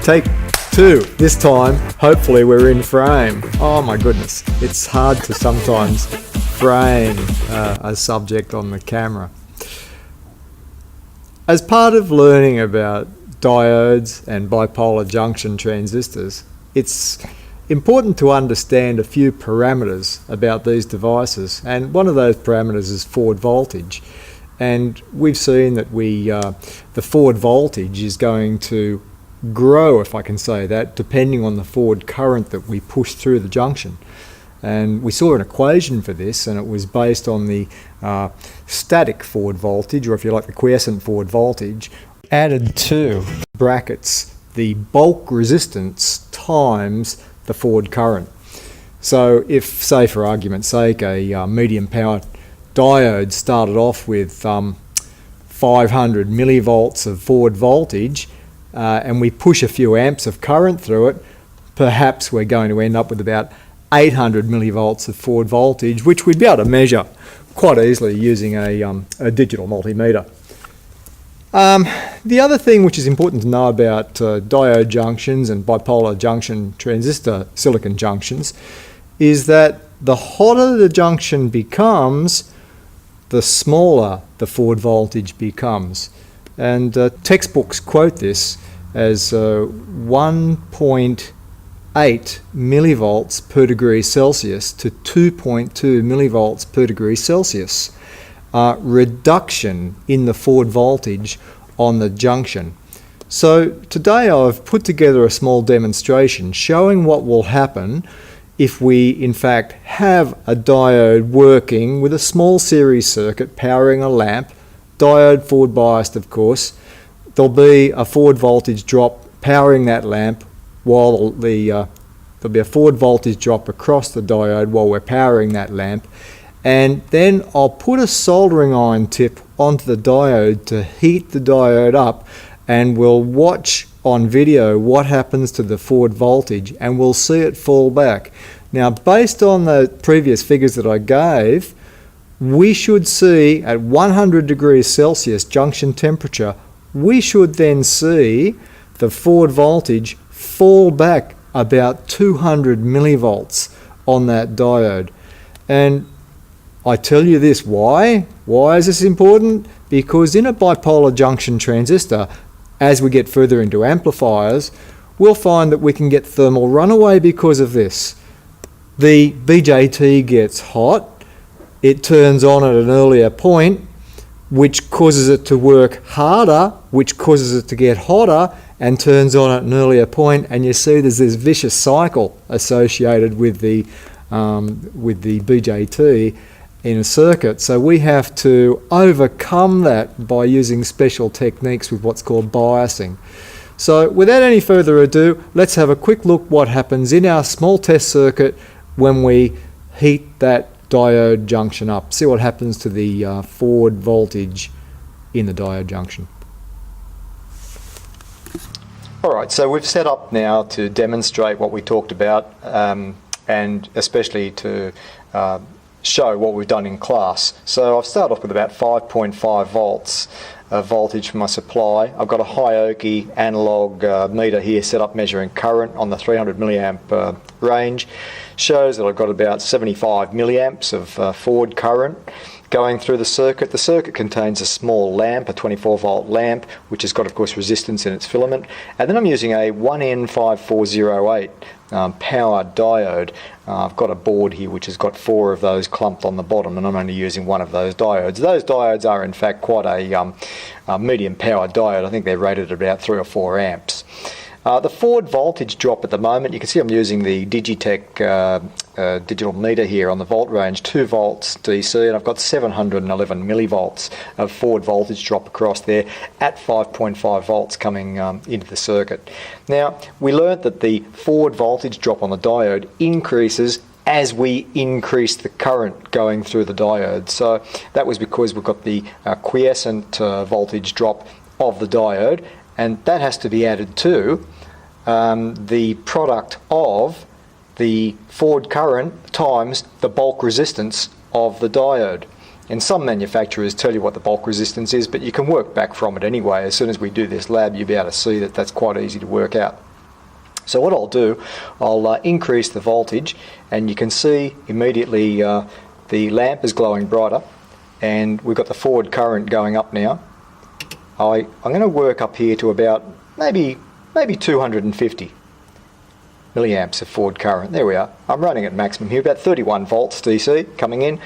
Take two. This time, hopefully we're in frame. Oh my goodness, it's hard to sometimes frame a subject on the camera. As part of learning about diodes and bipolar junction transistors, it's important to understand a few parameters about these devices, and one of those parameters is forward voltage. And we've seen that the forward voltage is going to grow, if I can say that, depending on the forward current that we push through the junction. And we saw an equation for this, and it was based on the static forward voltage, or if you like, the quiescent forward voltage, added to brackets the bulk resistance times the forward current. So if, say for argument's sake, a medium power diode started off with 500 millivolts of forward voltage, and we push a few amps of current through it, perhaps we're going to end up with about 800 millivolts of forward voltage, which we'd be able to measure quite easily using a digital multimeter. The other thing which is important to know about diode junctions and bipolar junction transistor silicon junctions is that the hotter the junction becomes, the smaller the forward voltage becomes. And textbooks quote this as 1.8 millivolts per degree Celsius to 2.2 millivolts per degree Celsius reduction in the forward voltage on the junction. So today I've put together a small demonstration showing what will happen if we in fact have a diode working with a small series circuit powering a lamp, diode forward biased of course. There'll be a forward voltage drop powering that lamp while there'll be a forward voltage drop across the diode while we're powering that lamp, and then I'll put a soldering iron tip onto the diode to heat the diode up, and we'll watch on video what happens to the forward voltage, and we'll see it fall back. Now, based on the previous figures that I gave, we should see at 100 degrees Celsius junction temperature, we should then see the forward voltage fall back about 200 millivolts on that diode. And I tell you this, why? Why is this important? Because in a bipolar junction transistor, as we get further into amplifiers, we'll find that we can get thermal runaway because of this. The BJT gets hot, it turns on at an earlier point, which causes it to work harder, which causes it to get hotter, and turns on at an earlier point, and you see there's this vicious cycle associated with the BJT in a circuit. So we have to overcome that by using special techniques with what's called biasing. So without any further ado, let's have a quick look what happens in our small test circuit when we heat that diode junction up. See what happens to the forward voltage in the diode junction. Alright, so we've set up now to demonstrate what we talked about, and especially to show what we've done in class. So I've started off with about 5.5 volts of voltage from my supply. I've got a Diode analog meter here set up measuring current on the 300 milliamp range. Shows that I've got about 75 milliamps of forward current going through the circuit. The circuit contains a small lamp, a 24 volt lamp, which has got of course resistance in its filament, and then I'm using a 1N5408 power diode. I've got a board here which has got 4 of those clumped on the bottom, and I'm only using one of those diodes. Those diodes are in fact quite a medium power diode. I think they're rated at about 3 or 4 amps. The forward voltage drop at the moment, you can see I'm using the Digitech digital meter here on the volt range, 2 volts DC, and I've got 711 millivolts of forward voltage drop across there at 5.5 volts coming into the circuit. Now, we learnt that the forward voltage drop on the diode increases as we increase the current going through the diode. So that was because we've got the quiescent voltage drop of the diode, and that has to be added to the product of the forward current times the bulk resistance of the diode. And some manufacturers tell you what the bulk resistance is, but you can work back from it anyway. As soon as we do this lab, you'll be able to see that that's quite easy to work out. So what I'll do, I'll increase the voltage, and you can see immediately the lamp is glowing brighter, and we've got the forward current going up now. I'm going to work up here to about maybe 250 milliamps of forward current. There we are. I'm running at maximum here, about 31 volts DC coming in.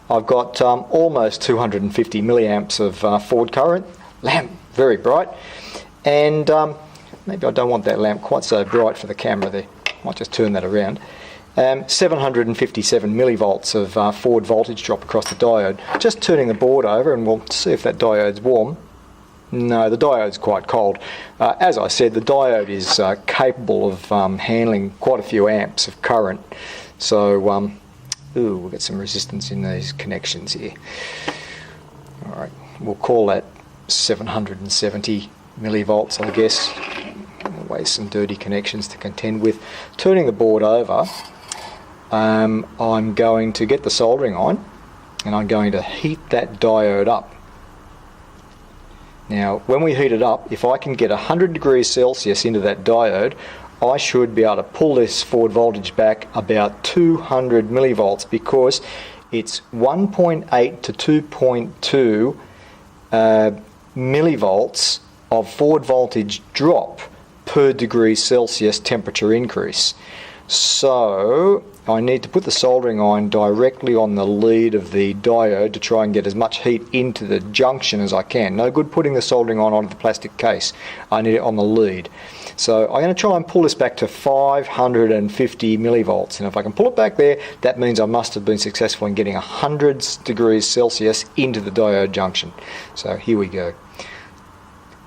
I've got almost 250 milliamps of forward current. Lamp very bright, and maybe I don't want that lamp quite so bright for the camera there. Might just turn that around. 757 millivolts of forward voltage drop across the diode. Just turning the board over, and we'll see if that diode's warm. No, the diode's quite cold. As I said, the diode is capable of handling quite a few amps of current. So, we'll get some resistance in these connections here. Alright, we'll call that 770 millivolts, I guess. Always some dirty connections to contend with. Turning the board over, I'm going to get the soldering on, and I'm going to heat that diode up. Now, when we heat it up, if I can get 100 degrees Celsius into that diode, I should be able to pull this forward voltage back about 200 millivolts, because it's 1.8 to 2.2 millivolts of forward voltage drop per degree Celsius temperature increase. So I need to put the soldering iron directly on the lead of the diode to try and get as much heat into the junction as I can. No good putting the soldering iron onto the plastic case. I need it on the lead. So I'm going to try and pull this back to 550 millivolts, and if I can pull it back there, that means I must have been successful in getting 100 degrees Celsius into the diode junction. So here we go.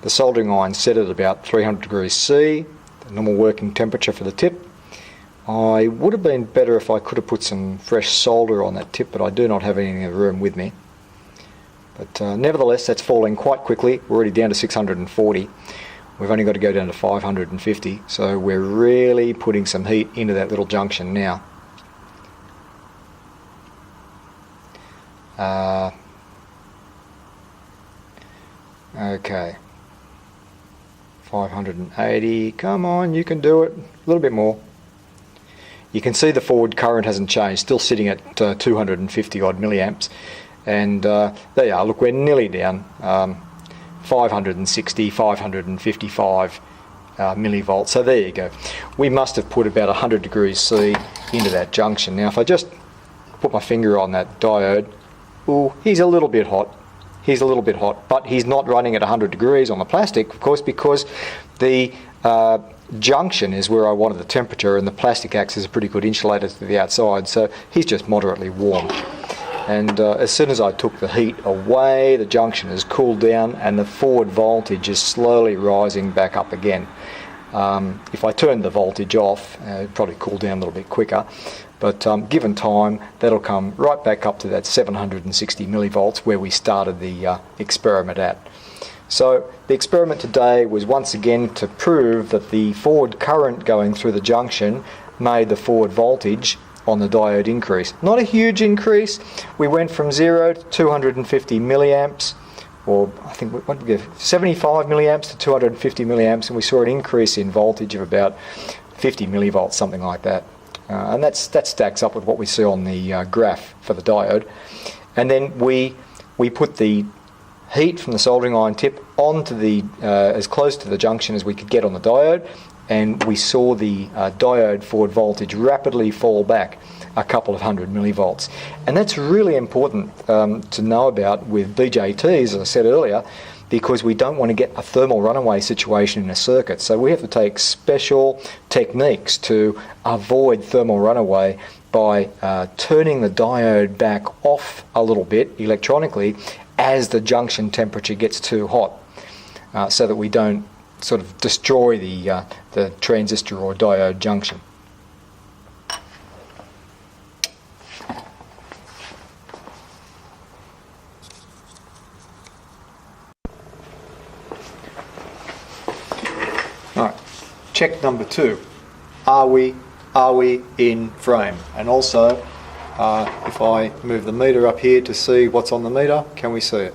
The soldering iron set at about 300 degrees C, the normal working temperature for the tip. I would have been better if I could have put some fresh solder on that tip, but I do not have any in the room with me. But nevertheless, that's falling quite quickly. We're already down to 640. We've only got to go down to 550, so we're really putting some heat into that little junction now. Okay. 580, come on, you can do it. A little bit more. You can see the forward current hasn't changed, still sitting at 250 odd milliamps. And there you are, look, we're nearly down. 560, 555 millivolts. So there you go. We must have put about 100 degrees C into that junction. Now, if I just put my finger on that diode, ooh, he's a little bit hot. He's a little bit hot, but he's not running at 100 degrees on the plastic, of course, because the junction is where I wanted the temperature, and the plastic acts as a pretty good insulator to the outside, so he's just moderately warm. And as soon as I took the heat away, the junction has cooled down, and the forward voltage is slowly rising back up again. If I turned the voltage off, it'd probably cool down a little bit quicker. But given time, that'll come right back up to that 760 millivolts where we started the experiment at. So the experiment today was once again to prove that the forward current going through the junction made the forward voltage on the diode increase. Not a huge increase. We went from 0 to 250 milliamps, or I think what did we get, 75 milliamps to 250 milliamps, and we saw an increase in voltage of about 50 millivolts, something like that. And that stacks up with what we see on the graph for the diode. And then we put the heat from the soldering iron tip onto the as close to the junction as we could get on the diode, and we saw the diode forward voltage rapidly fall back a couple of hundred millivolts. And that's really important to know about with BJTs, as I said earlier, because we don't want to get a thermal runaway situation in a circuit. So we have to take special techniques to avoid thermal runaway by turning the diode back off a little bit electronically as the junction temperature gets too hot, so that we don't sort of destroy the transistor or diode junction. Alright, check number 2. Are we in frame? And also, if I move the meter up here to see what's on the meter, can we see it?